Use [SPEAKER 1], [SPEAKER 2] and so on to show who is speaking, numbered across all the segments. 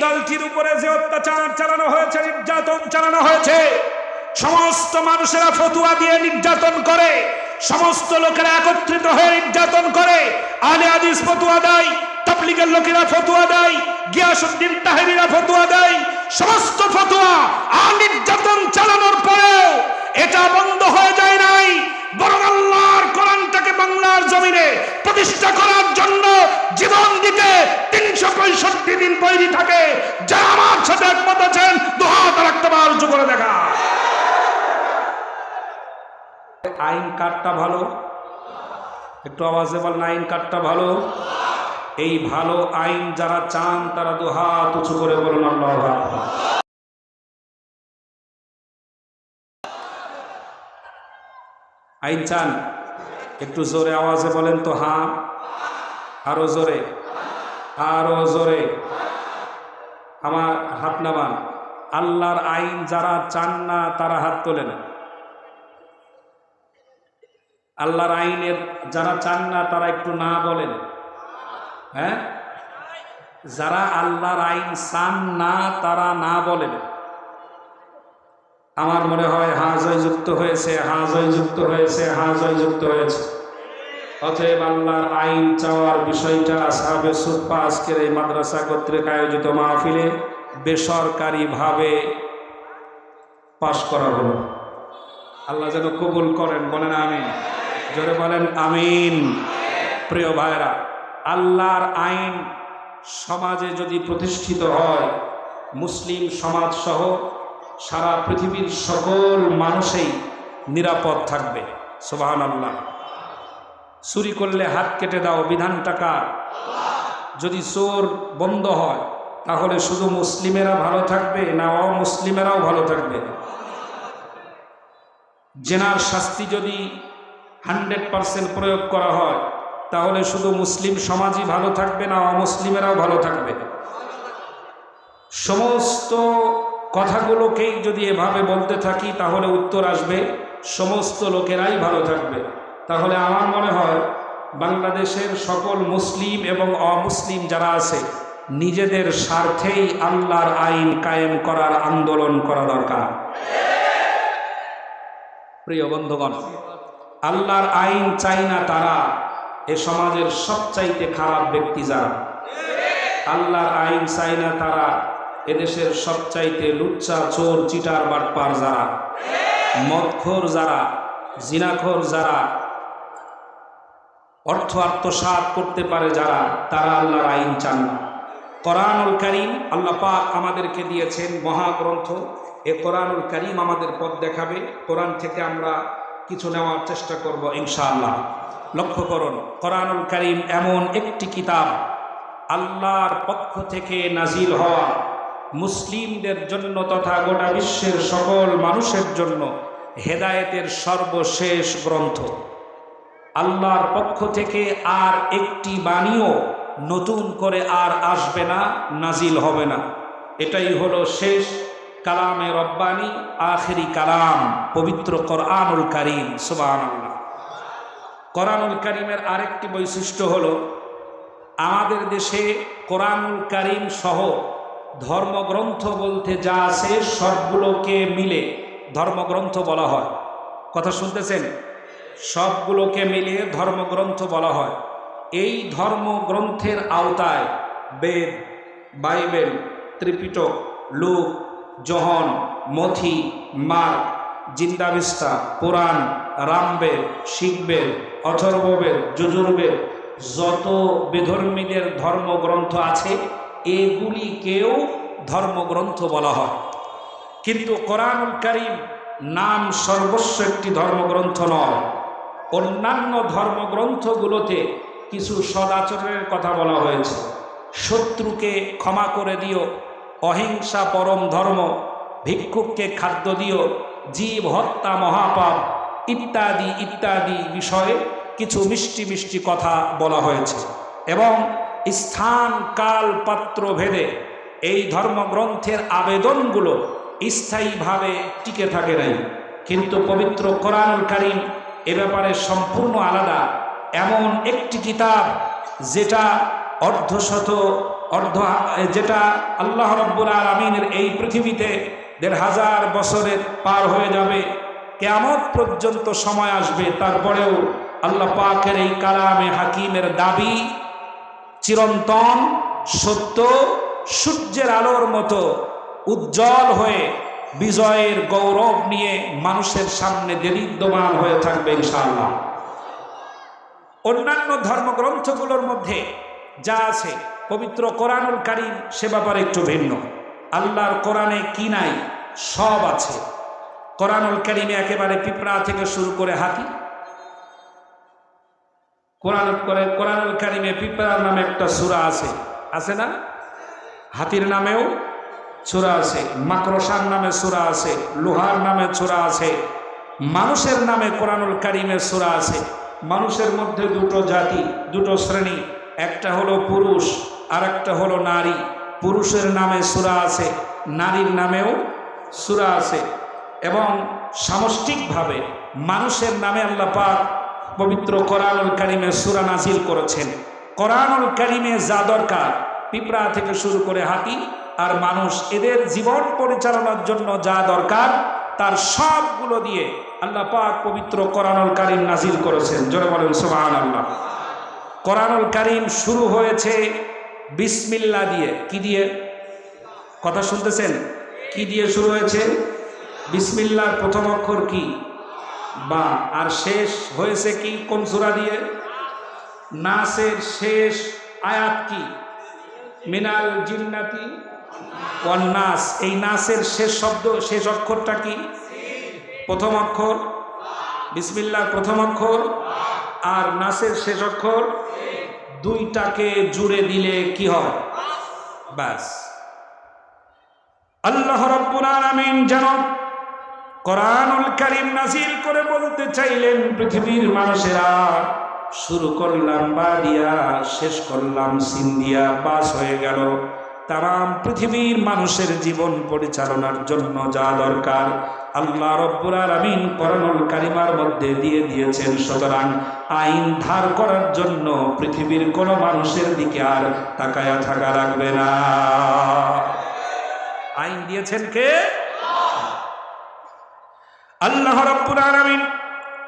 [SPEAKER 1] দলটির উপরে যে অত্যাচার চালানো হয়েছে, নির্যাতন চালানো হয়েছে, সমস্ত মানুষেরা ফতুয়া দিয়ে নির্যাতন করে, সমস্ত লোকেরা একত্রিত হয়ে নির্যাতন করে। আহলে হাদিস ফতুয়া দেয়, তাবলীগের লোকেরা ফতুয়া দেয়, গিয়াসউদ্দিন তাহেরিরা ফতুয়া দেয়, সমস্ত ফতুয়া আর নির্যাতন চালানোর পরেও এটা বন্ধ হয়ে যায় নাই, বরং আল্লাহর কোরআনটাকে বাংলার জমিনে প্রতিষ্ঠা করার জন্য জীবন দিতে 365 দিন তৈরি থাকে। যারা আমার সাথে একমত আছেন দুহাত রাখতে পার উঁচু করে দেখা। আইন কার্ডটা ভালো, একটু আওয়াজে বলেন আইন কার্ডটা ভালো। এই ভালো আইন যারা চান তারা দুহাত উঁচু করে বলুন আল্লাহু আকবার। আইন চান? একটু জোরে আওয়াজে বলেন তো হ্যাঁ, আরো জোরে, আরো জোরে। আমার হাত নামান। আল্লাহর আইন যারা চান না তারা হাত তোলেন। আল্লাহর আইনের যারা চান না তারা একটু না বলেন। হ্যাঁ, যারা আল্লাহর আইন চান না তারা না বলেন। আমার মনে হয় হাজয় যুক্ত হয়েছে, হাজয় যুক্ত হয়েছে, হাজয় যুক্ত হয়েছে। অতএব আল্লাহর আইন চাওয়ার বিষয়টা আসহাবে সুফফা আজকের এই মাদ্রাসা কর্তৃক আয়োজিত মাহফিলে বেসরকারিভাবে পাশ করা হলো। আল্লাহ যেন কবুল করেন, বলেন আমিন। জোরে বলেন আমিন। প্রিয় ভাইরা, আল্লাহর আইন সমাজে যদি প্রতিষ্ঠিত হয়, মুসলিম সমাজ সহ সারা পৃথিবীর সকল মানুষই নিরাপদ থাকবে। সুবহানাল্লাহ। চুরি করলে হাত কেটে দাও, বিধানটা কার? যদি চোর বন্ধ হয় তাহলে শুধু মুসলিমেরা ভালো থাকবে না অমুসলিমেরাও ভালো থাকবে? জেনার শাস্তি যদি 100% প্রয়োগ করা হয় তাহলে শুধু মুসলিম সমাজই ভালো থাকবে না অমুসলিমেরাও ভালো থাকবে? সমস্ত কথাগুলোকেই যদি এভাবে বলতে থাকি তাহলে উত্তর আসবে সমস্ত লোকেরাই ভালো থাকবে। তাহলে আমার মনে হয় বাংলাদেশের সকল মুসলিম এবং অমুসলিম যারা আছে নিজেদের স্বার্থেই আল্লাহর আইন কায়েম করার আন্দোলন করা দরকার। প্রিয় বন্ধুগণ, আল্লাহর আইন চাই না তারা এ সমাজের সবচাইতে খারাপ ব্যক্তি যারা। আল্লাহর আইন চাই না তারা এদেশের সবচাইতে লুচ্চা, চোর, চিটার, বাটপার যারা, মদখোর যারা, জিনাখোর যারা, অর্থ আত্মসাৎ করতে পারে যারা, তারা আল্লাহর আইন চান না। কোরআনুল কারীম আল্লাহ পাক আমাদেরকে দিয়েছেন মহাগ্রন্থ। এ কোরআনুল কারীম আমাদের পথ দেখাবে। কোরআন থেকে আমরা কিছু নেওয়ার চেষ্টা করব ইনশাআল্লাহ। লক্ষ্য করুন, কোরআনুল কারীম এমন একটি কিতাব আল্লাহর পক্ষ থেকে নাজিল হওয়া, মুসলিমদের জন্য তথা গোটা বিশ্বের সকল মানুষের জন্য হেদায়েতের সর্বশেষ গ্রন্থ। আল্লাহর পক্ষ থেকে আর একটি বাণীও নতুন করে আর আসবে না, নাজিল হবে না। এটাই হলো শেষ কালামে রব্বানি, আখেরি কালাম, পবিত্র কোরআনুল কারীম। সুবহানাল্লাহ। কোরআনুল কারীমের আরেকটি বৈশিষ্ট্য হলো আমাদের দেশে কোরআনুল কারীম সহ ধর্মগ্রন্থ বলতে যা আছে সবগুলোকে মিলে ধর্মগ্রন্থ বলা হয়। কথা শুনতেছেন? সবগুলোকে মিলিয়ে ধর্মগ্রন্থ বলা হয়। এই ধর্মগ্রন্থের আওতায় বেদ, বাইবেল, ত্রিপিটক, লুক, যোহন, মথি, মার্ক, জিন্দাবিস্তা, পুরাণ, রামবেদ, শিখবেদ, অথর্ববেদ, যজুর্বেদ, যত বেধর্মীদের ধর্মগ্রন্থ আছে এগুলিকেও ধর্মগ্রন্থ বলা হয়। কিন্তু কোরআনুল কারীম নাম সর্বস্ব একটি ধর্মগ্রন্থ নয়। অন্যান্য ধর্মগ্রন্থগুলোতে কিছু সদাচরণের কথা বলা হয়েছে। শত্রুকে ক্ষমা করে দিও, অহিংসা পরম ধর্ম, ভিক্ষুককে খাদ্য দিও, জীব হত্যা মহাপাপ ইত্যাদি ইত্যাদি বিষয়ে কিছু মিষ্টি মিষ্টি কথা বলা হয়েছে। এবং স্থান, কাল, পাত্র ভেদে এই ধর্মগ্রন্থের আবেদনগুলো স্থায়ীভাবে টিকে থাকে নাই। কিন্তু পবিত্র কোরআনুল কারীম এ ব্যাপারে সম্পূর্ণ আলাদা। এমন একটি কিতাব যেটা অর্ধশত যেটা আল্লাহ রাব্বুল আলামিনের এই পৃথিবীতে ১৫০০ বছরের পার হয়ে যাবে, কিয়ামত পর্যন্ত সময় আসবে, তারপরেও আল্লাহ পাকের এই কালামে হাকিমের দাবি চিরন্তন সত্য, সূর্যের আলোর মতো উজ্জ্বল হয়ে বিজয়ের গৌরব নিয়ে মানুষের সামনে দেদীপ্যমান হয়ে থাকবে ইনশাআল্লাহ। অন্যান্য ধর্মগ্রন্থগুলোর মধ্যে যা আছে, পবিত্র কোরআনুল কারীম সে ব্যাপারে একটু ভিন্ন। আল্লাহর কোরআনে কি নাই? সব আছে। কোরআনুল কারীমে একেবারে পিঁপড়া থেকে শুরু করে হাতি। কোরআনুল কারীমে পিঁপড়ার নামে একটা সূরা আছে, আছে না? হাতির নামেও সূরা আছে, মাকড়সার নামে সূরা আছে, লোহার নামে সূরা আছে, মানুষের নামে কোরআনুল কারীমে সূরা আছে। মানুষের মধ্যে দুটো জাতি, দুটো শ্রেণী, একটা হলো পুরুষ আর একটা হলো নারী। পুরুষের নামে সূরা আছে, নারীর নামেও সূরা আছে। এবং সামষ্টিকভাবে মানুষের নামে আল্লাহ পাক পবিত্র কোরআনুল কারীমে সূরা নাজিল করেছেন। কোরআনুল কারীমে যা দরকার, পিঁপড়া থেকে শুরু করে হাতি আর মানুষ, এদের জীবন পরিচালনার জন্য যা দরকার তার সবগুলো দিয়ে আল্লাহ পাক পবিত্র কোরআনুল কারীম নাজিল করেছেন। জোরে বলেন সুবহানাল্লাহ। কোরআনুল কারীম শুরু হয়েছে বিসমিল্লাহ দিয়ে। কি দিয়ে? কথা শুনতেছেন? কি দিয়ে শুরু হয়েছে? বিসমিল্লাহর প্রথম অক্ষর কি? বা। আর শেষ হয়েছে কি? কোন সূরা দিয়ে? নাসের শেষ আয়াত কি? মিনাল জিন্নাতি ওয়ান নাস। এই নাসের শেষ শব্দ, শেষ অক্ষরটা কি? প্রথম অক্ষর। বিসমিল্লাহর প্রথম অক্ষর আর নাসের শেষ অক্ষর, দুইটাকে জুড়ে দিলে কি হয়? বাস। আল্লাহ রাব্বুল আলামিন যেন কোরআনুল কারীম নাজিল করে বলতে চাইলেন, পৃথিবীর মানুষেরা, শুরু করলাম বা দিয়া, শেষ করলাম সিন দিয়া, পাস হয়ে গেল। তামাম পৃথিবীর মানুষের জীবন পরিচালনার জন্য যা দরকার আল্লাহ রাব্বুল আলামিন কোরআনুল কারীমের মধ্যে দিয়ে দিয়েছেন। সুতরাং আইন ধার করার জন্য পৃথিবীর কোনো মানুষের দিকে আর তাকায়া থাকা লাগবে না। আইন দিয়েছেন কে? আল্লাহ রাব্বুল আলামিন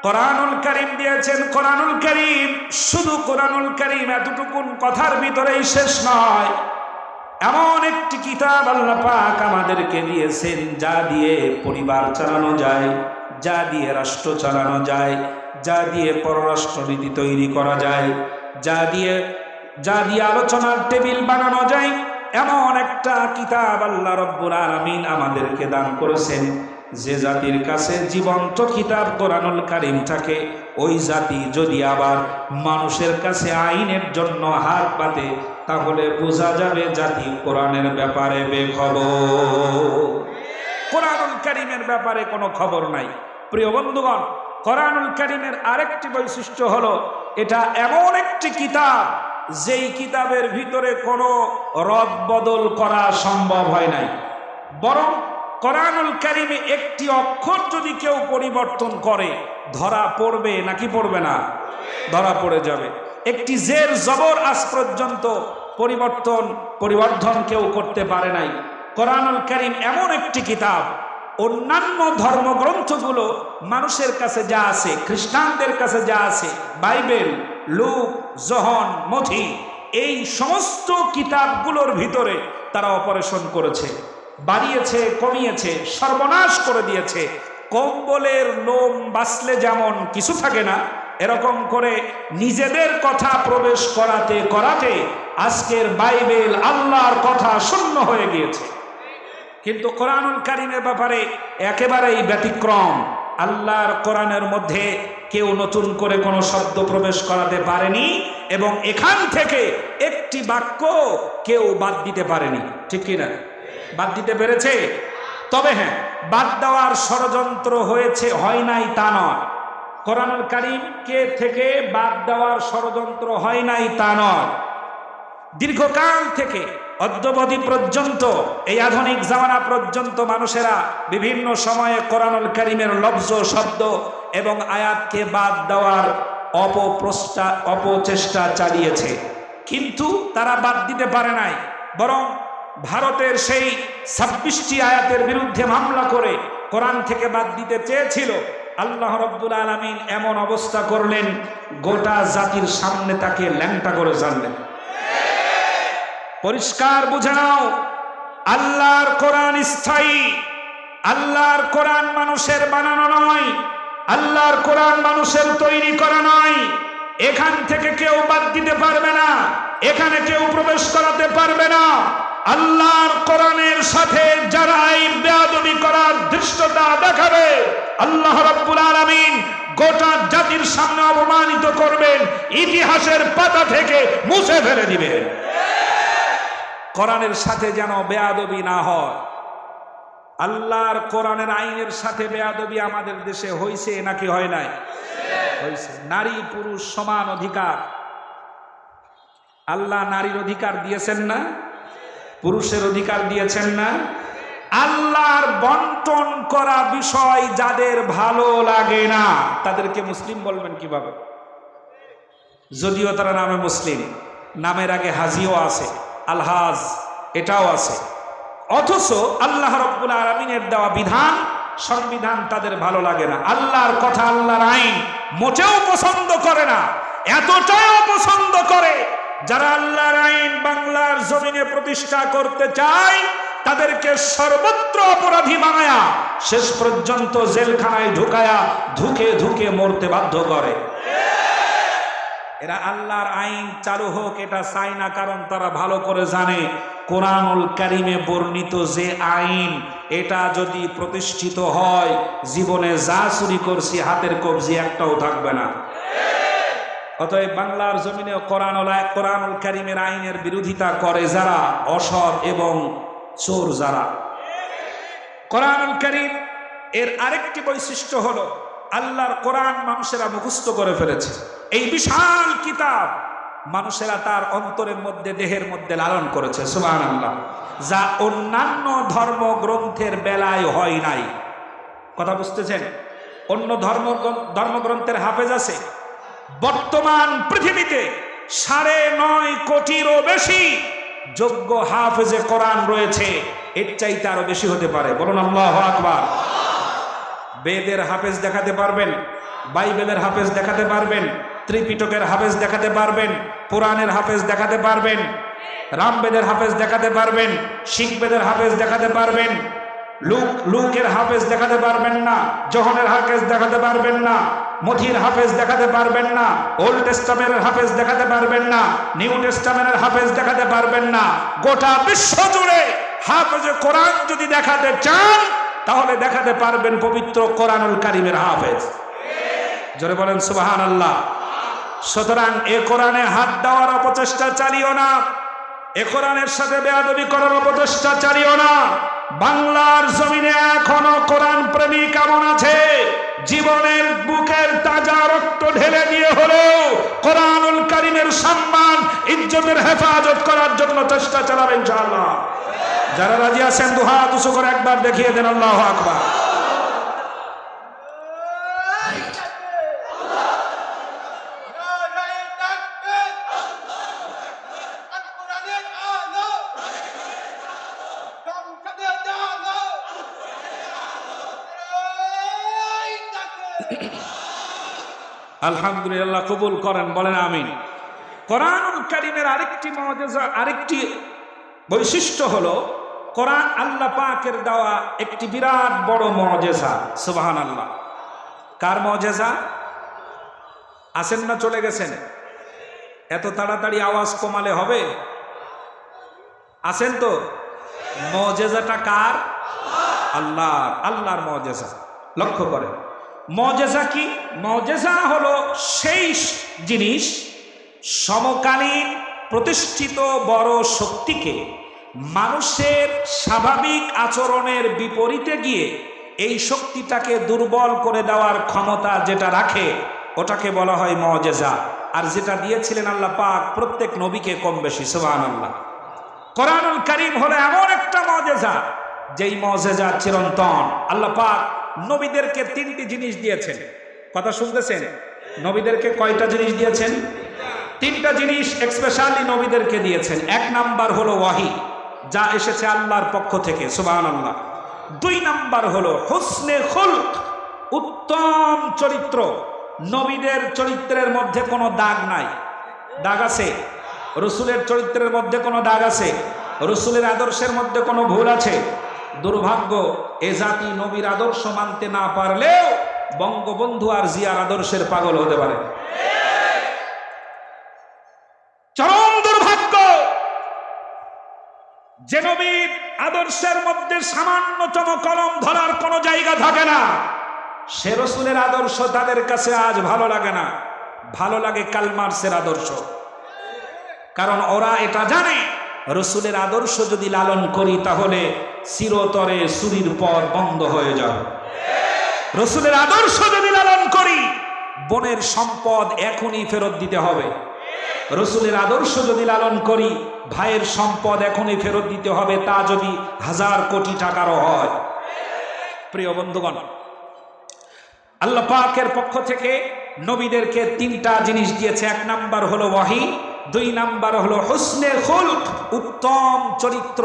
[SPEAKER 1] কোরআনুল কারীম দিয়েছেন। কোরআনুল কারীম, শুধু কোরআনুল কারীম এতটুকুন কথার ভিতরেই শেষ নয়। এমন একটি কিতাব আল্লাহ পাক আমাদেরকে দিয়েছেন যা দিয়ে পরিবার চালানো যায়, যা দিয়ে রাষ্ট্র চালানো যায়, যা দিয়ে পররাষ্ট্রনীতি তৈরি করা যায়, যা দিয়ে আলোচনার টেবিল বানানো যায়। এমন একটা কিতাব আল্লাহ রাব্বুল আলামিন আমাদেরকে দান করেছেন। যে জাতির কাছে জীবন্ত কিতাব কোরআনুল কারীম থাকে, ওই জাতি যদি আবার মানুষের কাছে আইনের জন্য হাত পাতে, তাহলে বোঝা যাবে জাতি কোরআনের ব্যাপারে বেখবর। কোরআনুল কারীমের ব্যাপারে কোনো খবর নাই। প্রিয় বন্ধুগণ, কোরআনুল কারীমের আরেকটি বৈশিষ্ট্য হলো, এটা এমন একটি কিতাব যেই কিতাবের ভিতরে কোনো রদ বদল করা সম্ভব হয় নাই। বরং কোরআনুল কারীমে একটি অক্ষর যদি কেউ পরিবর্তন করে, ধরা পড়বে নাকি পড়বে না? ধরা পড়ে যাবে। একটি জের জবর আজ পর্যন্ত পরিবর্ধন কেউ করতে পারে নাই। কোরআনুল কারীম এমন একটি কিতাব, অন্যান্য ধর্মগ্রন্থগুলো মানুষের কাছে যা আছে, খ্রিস্টানদের কাছে যা আছে, বাইবেল, লুক, যোহন, মথি, এই সমস্ত কিতাবগুলোর ভিতরে তারা অপারেশন করেছে, বাড়িয়েছে, কমিয়েছে, সর্বনাশ করে দিয়েছে। কম্বলের লোম বাছলে যেমন কিছু থাকে না, এরকম করে নিজেদের কথা প্রবেশ করাতে করাতে আজকের বাইবেল, আল্লাহর কথা শূন্য হয়ে গিয়েছে। কিন্তু কোরআনুল কারীমের ব্যাপারে একেবারেই ব্যতিক্রম। আল্লাহর কোরআনের মধ্যে কেউ নতুন করে কোনো শব্দ প্রবেশ করাতে পারেনি এবং এখান থেকে একটি বাক্য কেউ বাদ দিতে পারেনি। ঠিক কিনা? বাদ দিতে পেরেছে? তবে হ্যাঁ, বাদ দেওয়ার ষড়যন্ত্র হয়েছে, হয় নাই তা নয়। কোরআনুল কারীমকে থেকে বাদ দেওয়ার ষড়যন্ত্র হয় নাই তা নয়। দীর্ঘকাল থেকে অদ্যাবধি পর্যন্ত, এই আধুনিক জামানা পর্যন্ত মানুষেরা বিভিন্ন সময়ে কোরআনুল কারীমের লফজ, শব্দ এবং আয়াতকে বাদ দেওয়ার অপচেষ্টা চালিয়েছে, কিন্তু তারা বাদ দিতে পারে নাই। বরং ভারতের সেই 26টি আয়াতের বিরুদ্ধে মামলা করে কোরআন থেকে বাদ দিতে চেয়েছিল। আল্লাহ রাব্বুল আলামিন এমন অবস্থা করলেন, গোটা জাতির সামনে তাকে ল্যাংটা করে জানলেন। পরিষ্কার বুঝে নাও, আল্লাহর কোরআন স্থায়ী। আল্লাহর কোরআন মানুষের বানানো নয়, আল্লাহর কোরআন মানুষের তৈরি করা নয়। এখান থেকে কেউ বাদ দিতে পারবে না, এখানে কেউ প্রবেশ করাতে পারবে না। আল্লাহর কোরআনের সাথে যারা এই বেয়াদবি করার ধৃষ্টতা দেখাবে, আল্লাহ রাব্বুল আলামিন গোটা জাতির সামনে অপমানিত করবেন, ইতিহাসের পাতা থেকে মুছে ফেলে দিবেন। কোরআনের সাথে যেন বেয়াদবি না হয়। আল্লাহর কোরআনের আইনের সাথে বেয়াদবি আমাদের দেশে হয়েছে নাকি হয় নাই? হয়েছে। নারী পুরুষ সমান অধিকার। আল্লাহ নারীর অধিকার দিয়েছেন না? পুরুষের অধিকার দিয়েছেন না? আল্লাহর বন্টন করা বিষয় যাদের ভালো লাগে না তাদেরকে মুসলিম বলবেন কিভাবে? যদিও তারা নামে মুসলিম, নামের আগে হাজিও আছে, আলহাজ এটাও আছে, অথচ আল্লাহ রাব্বুল আলামিনের দেওয়া বিধান সংবিধান তাদের ভালো লাগে না। আল্লাহর কথা, আল্লাহর আইন মোটেও পছন্দ করে না। এতটাও পছন্দ করে, যারা আল্লাহর আইন বাংলার জমিনে প্রতিষ্ঠা করতে চায় তাদেরকে সর্বত্র অপরাধী বানায়া শেষ পর্যন্ত জেলখানায় ঢুকায়া ধুকে ধুকে মরতে বাধ্য করে। এরা আল্লাহর আইন চালু হোক এটা চায় না, কারণ তারা ভালো করে জানে কোরআনুল কারিমে বর্ণিত যে আইন, এটা যদি প্রতিষ্ঠিত হয় জীবনে যা চুরি করছি হাতের কবজি একটাও থাকবে না। অতএব বাংলার জমিনে কোরআনুল কারিমের আইনের বিরোধিতা করে যারা, অসৎ এবং চোর যারা। কোরআনুল কারিম এর আরেকটি বৈশিষ্ট্য হলো আল্লাহর কোরআন মানুষেরা মুখস্থ করে ফেলেছে। এই বিশাল কিতাব মানুষেরা তার অন্তরের মধ্যে, দেহের মধ্যে লালন করেছে, সুবহানাল্লাহ, যা অন্যান্য ধর্মগ্রন্থের বেলায় হয় নাই। কথা বুঝতেছেন? অন্য ধর্মগ্রন্থের হাফেজ আছে, বর্তমান পৃথিবীতে 9.5 কোটিরও বেশি যোগ্য হাফেজে কোরআন রয়েছে। এর চাইতে আরো বেশি হতে পারে, বলুন আল্লাহু আকবার। বেদের হাফেজ দেখাতে পারবেন, বাইবেলের হাফেজ দেখাতে পারবেন, ত্রিপিটকের হাফেজ দেখাতে পারবেন, পুরাণের হাফেজ দেখাতে পারবেন, রামবেদের হাফেজ দেখাতে পারবেন, শিখবেদের হাফেজ দেখাতে পারবেন, লুকের হাফেজ দেখাতে পারবেন না, যোহনের হাফেজ দেখাতে পারবেন না, মথির হাফেজ দেখাতে পারবেন না, ওল্ড টেস্টামেন্টের হাফেজ দেখাতে পারবেন না, নিউ টেস্টামেন্টের হাফেজ দেখাতে পারবেন না। গোটা বিশ্ব জুড়ে হাফেজে কোরআন যদি দেখাতে চান তাহলে দেখাতে পারবেন পবিত্র কোরআনুল কারিমের হাফেজ। জোরে বলেন সুবহানাল্লাহ। সুতরাং এ কোরআনে হাত দেওয়ার অপচেষ্টা চালিও না, এ কোরআনের সাথে বেয়াদবি করার অপচেষ্টা চালিও না। বাংলার জমিনে এখনো কোরআন প্রেমী কেমন আছে? জীবনের বুকের তাজা রক্ত ঢেলে দিয়ে হলেও কোরআনুল কারিমের সম্মান, ইজ্জতের হেফাজত করার জন্য চেষ্টা চালাবেন ইনশাআল্লাহ। যারা রাজি আছেন দুহাত উঁচু করে একবার দেখিয়ে দেন আল্লাহু আকবার। আলহামদুলিল্লাহ, কবুল করেন, বলেন আমিন। কোরআনুল কারীমের আরেকটি মুআজিজা, আরেকটি বৈশিষ্ট্য হলো কোরআন আল্লাহ পাকের দেওয়া একটি বিরাট বড় মুআজিজা। সুবহানাল্লাহ। কার মুআজিজা? আছেন না চলে গেছেন? এত তাড়াতাড়ি আওয়াজ কমালে হবে? আছেন তো? মুআজিজাটা কার? আল্লাহর। আল্লাহর মুআজিজা। লক্ষ্য করেন মুআজিজা কি? মুআজিজা হলো সেই জিনিস, সমকালীন প্রতিষ্ঠিত বড় শক্তিকে মানুষের স্বাভাবিক আচরণের বিপরীতে গিয়ে এই শক্তিটাকে দুর্বল করে দেওয়ার ক্ষমতা যেটা রাখে ওটাকে বলা হয় মুআজিজা। আর যেটা দিয়েছিলেন আল্লাহ পাক প্রত্যেক নবীকে কম বেশি। সুবহানাল্লাহ। কোরআনুল কারীম হলো এমন একটা মুআজিজা যেই মুআজিজা চিরন্তন। আল্লাহ পাক নবীদেরকে 3টি জিনিস দিয়েছেন। কথা শুনতেছেন? নবীদেরকে কয়টা জিনিস দিয়েছেন? তিনটা জিনিস স্পেশালি নবীদেরকে দিয়েছেন। এক নাম্বার হলো ওয়াহি, যা এসেছে আল্লাহর পক্ষ থেকে, সুবহানাল্লাহ। দুই নাম্বার হলো হুসনে খুলক, উত্তম চরিত্র। নবীদের চরিত্রের মধ্যে কোনো দাগ নাই। দাগ আছে? রসুলের চরিত্রের মধ্যে কোনো দাগ আছে? রসুলের আদর্শের মধ্যে কোনো ভুল আছে? দুর্ভাগ্য, এ জাতি নবীর আদর্শ মানতে না পারলেও বঙ্গবন্ধু আর জিয়ার আদর্শের পাগল হতে পারে। চরম দুর্ভাগ্য যে নবীর আদর্শের মধ্যে সামান্যতম কলম ধরার কোনো জায়গা থাকে না, সে রসুলের আদর্শ তাদের কাছে আজ ভালো লাগে না। ভালো লাগে কার্ল মার্কসের আদর্শ। কারণ ওরা এটা জানে, রসুলের আদর্শ যদি লালন করি তাহলে চিরতরে চুরির পথ বন্ধ হয়ে যাবে। রসুলের আদর্শ যদি লালন করি, বনের সম্পদ এখনই ফেরত দিতে হবে। রসুলের আদর্শ যদি লালন করি, ভাইয়ের সম্পদ এখনই ফেরত দিতে হবে, তা যদি 1000 কোটি টাকারও হয়। প্রিয় বন্ধুগণ, আল্লাহ পাকের পক্ষ থেকে নবীদেরকে তিনটা জিনিস দিয়েছে। এক নাম্বার হলো ওয়াহি, দুই নাম্বার হলো হুসনে খুলক, উত্তম চরিত্র,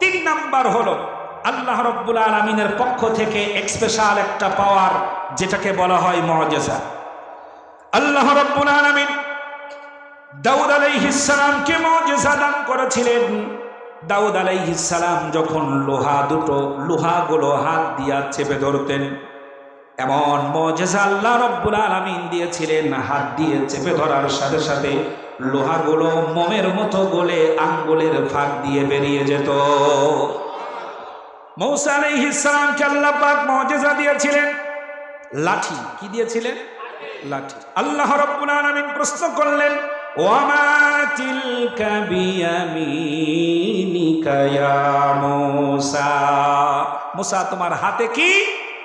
[SPEAKER 1] তিন নাম্বার হলো আল্লাহ রাব্বুল আলামিনের পক্ষ থেকে স্পেশাল একটা পাওয়ার, যেটাকে বলা হয় মুআজিজা। আল্লাহ রাব্বুল আলামিন দাউদ আলাইহিস সালামকে মুআজিজা দান করেছিলেন। দাউদ আলাইহিস সালাম যখন লোহাগুলো হাত দিয়া চেপে ধরতেন, এমন মুআজিজা আল্লাহ রাব্বুল আলামিন দিয়েছিলেন, হাত দিয়ে চেপে ধরার সাথে সাথে লোহাগুলো মোমের মতো গলে আঙ্গুলের ফাঁক দিয়ে বেরিয়ে যেত। মূসা আলাইহিস সালামকে আল্লাহ পাক মুআজিজা দিয়েছিলেন লাঠি। কি দিয়েছিলেন? লাঠি। আল্লাহ রাব্বুল আলামিন প্রশ্ন করলেন, ওয়ামা তিলকা বিয়ামিনিকা ইয়া মূসা, মূসা তোমার হাতে কি?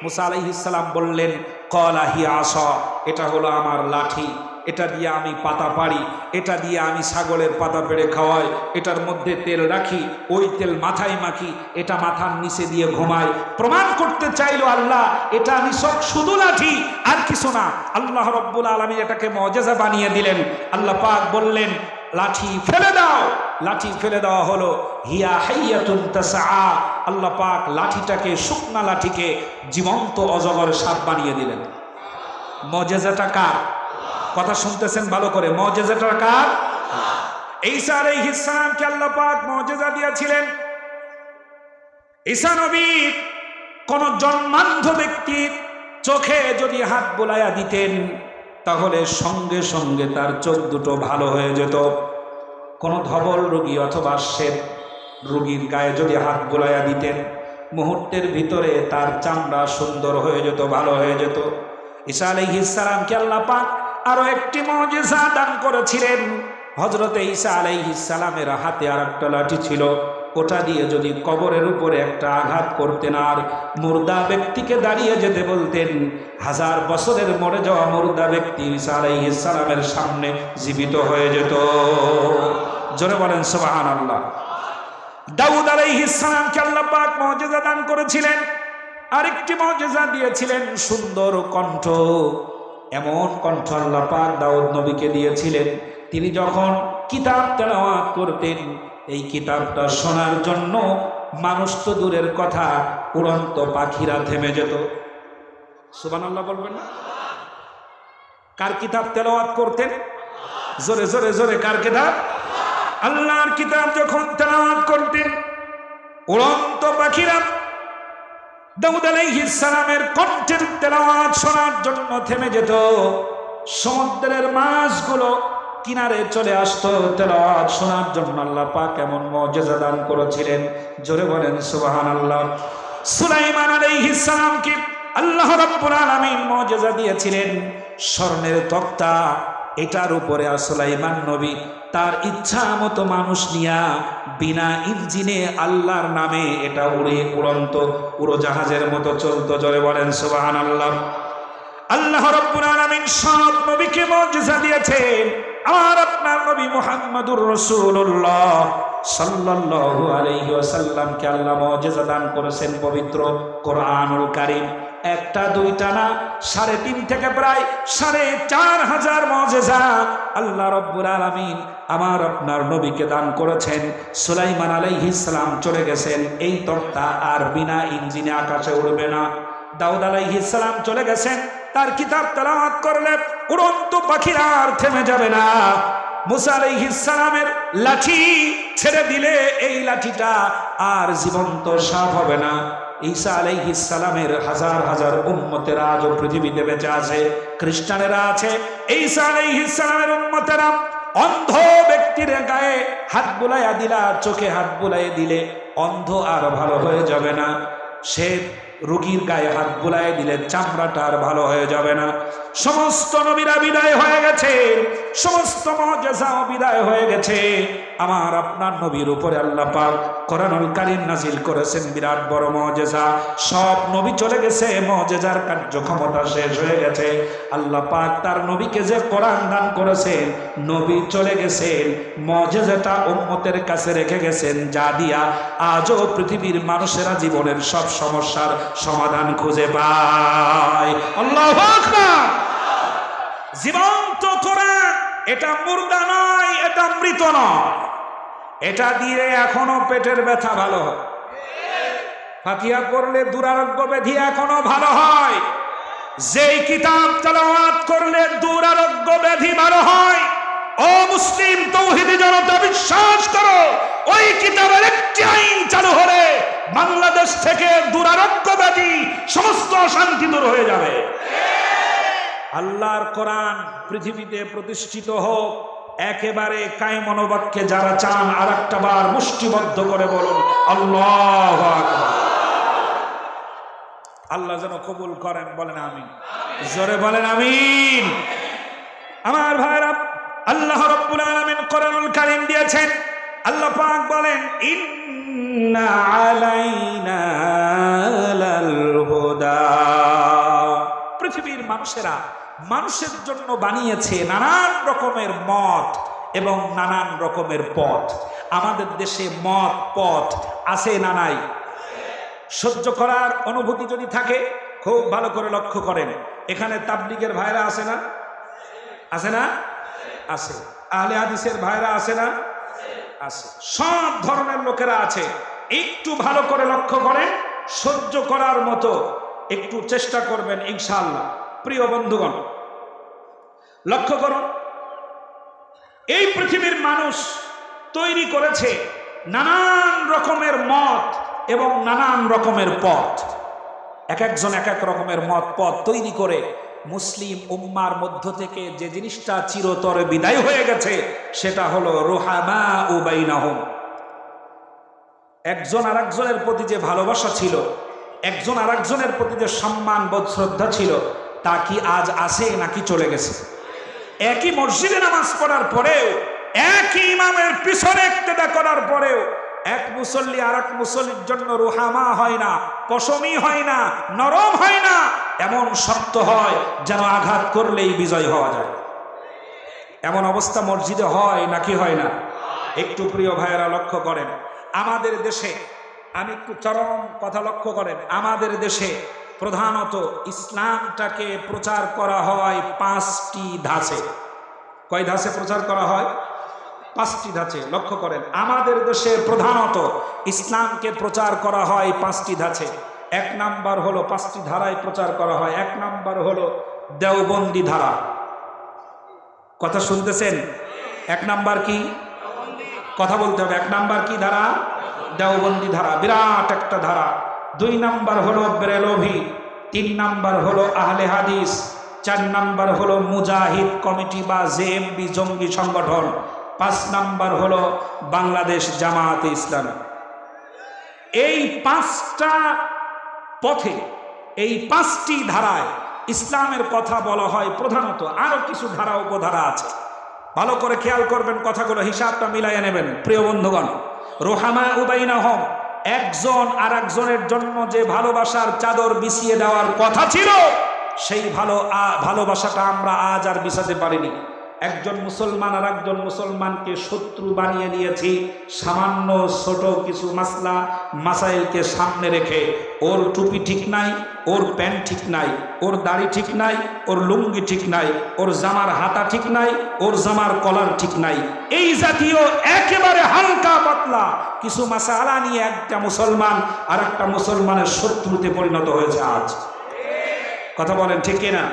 [SPEAKER 1] মূসা আলাইহিস সালাম বললেন, ক্বালা হিয়া আসা, এটা হলো আমার লাঠি, এটা দিয়ে আমি পাতা পাড়ি, এটা দিয়ে আমি ছাগলের পাতা পেড়ে খাওয়াই, এটার মধ্যে তেল রাখি, ওই তেল মাথায় মাখি, এটা মাথার নিচে দিয়ে ঘুমাই। প্রমাণ করতে চাইলো আল্লাহ, এটা আমি সব শুধু লাঠি আর কিছু না। আল্লাহ রাব্বুল আলামিন এটাকে মুআজিজা বানিয়ে দিলেন। আল্লাহ পাক বললেন, লাঠি ফেলে দাও। লাঠি ফেলে দেওয়া হলো। হিয়া হাইয়াতুন তাসআ, আল্লাহ পাক লাঠিটাকে, শুকনা লাঠিকে জীবন্ত অজগর সাপ বানিয়ে দিলেন। মুআজিজাটা কার? কথা শুনতেছেন ভালো করে? মুআজিজাটা কার? ঈসা আলাইহিস সালামকে আল্লাহ পাক মুআজিজা দিয়েছিলেন। ঈসা নবী কোন জন্মান্ধ ব্যক্তির চোখে যদি হাত বুলাইয়া দিতেন, তাহলে সঙ্গে সঙ্গে তার চোখ দুটো ভালো হয়ে যেত। কোন ধবল রোগী অথবা শ্বেত রোগীর গায়ে যদি হাত বুলাইয়া দিতেন, মুহূর্তের ভিতরে তার চামড়া সুন্দর হয়ে যেত, ভালো হয়ে যেত। ঈসা আলাইহিস সালামকে আল্লাহ পাক আরো একটি মুআজিজা দান করেছিলেন। হযরতে ঈসা আলাইহিস সালামের হাতে আর একটা লাঠি ছিল, ওটা দিয়ে যদি কবরের উপরে একটা আঘাত করতেন আর মুর্দা ব্যক্তিকে দাঁড়িয়ে যেতে বলতেন, 1000 বছরের মরে যাওয়া মুর্দা ব্যক্তি ঈসা আলাইহিস সালামের সামনে জীবিত হয়ে যেত। জোরে বলেন সুবহানাল্লাহ। দাউদ আলাইহিস সালামকে আল্লাহ পাক মুআজিজা দান করেছিলেন। আরেকটি মুআজিজা দিয়েছিলেন, সুন্দর কণ্ঠ। এমন কণ্ঠ আল্লাহ পাক দাউদ নবীকে দিয়েছিলেন, তিনি যখন কিতাব তেলাওয়াত করতেন, এই কিতাবটা শোনার জন্য মানুষ তো দূরের কথা, উড়ন্ত পাখিরা থেমে যেত। সুবহানাল্লাহ বলবেন না? কার কিতাব তেলাওয়াত করতেন? জোরে জোরে জোরে, কার কিতাব? আল্লাহর কিতাব যখন তেলাওয়াত করতেন, উড়ন্ত পাখিরা দাউদ আলাইহিস সালামের কণ্ঠের তেলাওয়াত শোনার জন্য থেমে যেত। সমুদ্রের মাছগুলো কিনারে চলে আসতো তেলাওয়াত শোনার জন্য। আল্লাহ পাক এমন মুআজিজা দান করেছিলেন। জোরে বলেন সুবহানাল্লাহ। সুলাইমান আলাইহিস সালামকে আল্লাহ রাব্বুল আলামিন মুআজিজা দিয়েছিলেন, স্বর্ণের তক্তা। এটার উপরে সুলাইমান নবী তার ইচ্ছা মতো মানুষ নিয়া বিনা ইঞ্জিনে আল্লাহর নামে এটা উড়ন্ত উড়োজাহাজের মতো চলতো। জোরে বলেন সুবহানাল্লাহ। আল্লাহ রাব্বুল আলামিন সব নবীকে মুআজিজা দিয়েছেন। আমার আপনার নবী মুহাম্মদুর রাসূলুল্লাহ সাল্লাল্লাহু আলাইহি ওয়াসাল্লামকে আল্লাহ মুজিজা দান করেছেন পবিত্র কোরআনুল কারীম। একটা দুইটা না, 3.5 থেকে প্রায় 4,500 মুজিজা আল্লাহ রাব্বুল আলামিন আমার আপনার নবীকে দান করেছেন। সুলাইমান আলাইহিস সালাম চলে গেছেন, এই তক্তা আর বিনা ইঞ্জিনে আকাশে উড়বে না। দাউদ আলাইহিস সালাম চলে গেছেন, তার কিতাব তেলাওয়াত করলে উড়ন্ত পাখিরা আর থেমে যাবে না। মুসা আলাইহিস সালামের লাঠি ছেড়ে দিলে এই লাঠিটা আর জীবন্ত সাপ হবে না। ঈসা আলাইহিস সালামের হাজার হাজার উম্মতেরা আজও পৃথিবীতে বেঁচে আছে, খ্রিস্টানেরা আছে। ঈসা আলাইহিস সালামের উম্মতেরা অন্ধ ব্যক্তির গায়ে হাত বুলাইয়া দিলা, চোখে হাত বুলাইয়া দিলে অন্ধ আর ভালো হয়ে যাবে না। সে রোগীর গায়ে হাত বুলাইয়া দিলে চামড়াটা আর ভালো হয়ে যাবে না। সমস্ত নবীরা বিদায় হয়ে গেছে, সমস্ত মুজিজাও বিদায় হয়ে গেছে। আমার আপনার নবীর উপরে আল্লাহ পাক কোরআনুল কারীম নাজিল করেছেন, বিরাট বড় মুজিজা। সব নবী চলে গেছে, মুজিজার কার্যক্ষমতা শেষ হয়ে গেছে। আল্লাহ পাক তার নবীকে যে কোরআন দান করেছেন, নবী চলে গেছেন, মুজিজাটা উম্মতের কাছে রেখে গেছেন, যা দিয়া আজও পৃথিবীর মানুষেরা জীবনের সব সমস্যার সমাধান খুঁজে পায়। আল্লাহু আকবার। জীবন্ত কোরআন, এটা মুর্দা নয়, এটা মৃত নয়। এটা দিয়ে এখনো পেটের ব্যথা ভালো হয়, ফাতিহা পড়লে দুরারোগ্য ব্যাধি এখনো ভালো হয়, যেই কিতাব তেলাওয়াত করলে দুরারোগ্য ব্যাধি ভালো হয়। ও মুসলিম তৌহিদি জনতা, বিশ্বাস করো, ওই কিতাবের একটি আইন চালু হলে বাংলাদেশ থেকে দুরারোগ্য ব্যাধি সমস্ত অশান্তি দূর হয়ে যাবে। আল্লাহর কোরআন পৃথিবীতে প্রতিষ্ঠিত হোক, একেবারে কায়েম বাক্যে যারা চান, আর একটা বার মুষ্টিবদ্ধ করে বলুন আল্লাহু আকবার। আল্লাহ যেন কবুল করেন, বলেন আমিন। জোরে বলেন আমিন। আমার ভাইরা, আল্লাহ রাব্বুল আলামিন কোরআনুল কারীম দিয়েছেন। আল্লাহ পাক বলেন, ইন্না আলাইনা লাল হুদা। পৃথিবীর মানুষেরা মানুষের জন্য বানিয়েছে নানান রকমের মত এবং নানান রকমের পথ। আমাদের দেশে মত পথ আছে না নাই? সহ্য করার অনুভূতি যদি থাকে, খুব ভালো করে লক্ষ্য করেন, এখানে তাবলীগের ভাইরা আছে না? আছে না? আছে। আহলে হাদিসের ভাইরা আছে না? আছে। সব ধরনের লোকেরা আছে। একটু ভালো করে লক্ষ্য করেন, সহ্য করার মতো একটু চেষ্টা করবেন ইনশাআল্লাহ। প্রিয় বন্ধুগণ, লক্ষ্য করুন, এই পৃথিবীর মানুষ তৈরি করেছে নানান রকমের মত এবং নানান রকমের পথ। এক একজন এক এক রকমের মত পথ তৈরি করে মুসলিম উম্মার মধ্য থেকে যে জিনিসটা চিরতরে বিদায় হয়ে গেছে, সেটা হলো রুহামাউ বাইনাহুম। একজন আরেকজনের প্রতি যে ভালোবাসা ছিল, একজন আরেকজনের প্রতি যে সম্মান বোধ শ্রদ্ধা ছিল, তা কি আজ আছে নাকি চলে গেছে? একই মসজিদে নামাজ পড়ার পরেও, একই ইমামের পিছনে ইক্তেদা করার পরেও এক মুসল্লি আর এক মুসল্লির জন্য রুহামা হয় না, পশমি হয় না, নরম হয় না, এমন শক্ত হয় যেন আঘাত করলেই বিজয় হওয়া যায়। এমন অবস্থা মসজিদে হয় নাকি হয় না? একটু প্রিয় ভাইয়েরা লক্ষ্য করেন, আমাদের দেশে, আমি একটু চরম কথা লক্ষ্য করেন, আমাদের দেশে প্রধানত ইসলামটাকে প্রচার করা হয় 5টি ধাঁচে। কয় ধাঁচে প্রচার করা হয়? 5টি ধাঁচে। লক্ষ্য করেন, আমাদের দেশে প্রধানত ইসলামকে প্রচার করা হয় 5টি ধাঁচে। 1 নাম্বার হলো 5টি ধারায় প্রচার করা হয়। 1 নাম্বার হলো দেওবন্দি ধারা। কথা শুনতেছেন? 1 নাম্বার কি? কথা বলতে হবে। 1 নাম্বার কি ধারা? দেওবন্দি ধারা, বিরাট একটা ধারা। 2 নাম্বার হলো বেরেলভি, 3 নাম্বার হলো আহলে হাদিস, 4 নাম্বার হলো মুজাহিদ কমিটি বা জেএমবি জঙ্গি সংগঠন, 5 নাম্বার হলো বাংলাদেশ জামায়াতে ইসলামী। এই 5টা পথে, এই 5টি ধারায় ইসলামের কথা বলা হয় প্রধানত। আরো কিছু ধারা উপধারা আছে, ভালো করে খেয়াল করবেন, কথাগুলো হিসাবটা মিলাইয়া নেবেন। প্রিয় বন্ধুগণ, রুহামাউ বাইনাহুম, একজন আর একজনের জন্য যে ভালোবাসার চাদর বিছিয়ে দেওয়ার কথা ছিল, সেই ভালোবাসাটা আমরা আজ আর বিছাতে পারিনি। একজন মুসলমান আর একজন মুসলমানকে শত্রু বানিয়ে নিয়েছি সামান্য ছোট কিছু মাসলা মাসাইলকে সামনে রেখে। ওর টুপি ঠিক নাই, ওর প্যান্ট ঠিক নাই, ওর দাড়ি ঠিক নাই, ওর লুঙ্গি ঠিক নাই, ওর জামার হাতা ঠিক নাই, ওর জামার কলার ঠিক নাই, এই জাতীয় একেবারে হালকা পাতলা কিছু মাসালা নিয়ে একটা মুসলমান আর একটা মুসলমানের শত্রুতে পরিণত হয়েছে আজ। কথা বলেন ঠিক কিনা?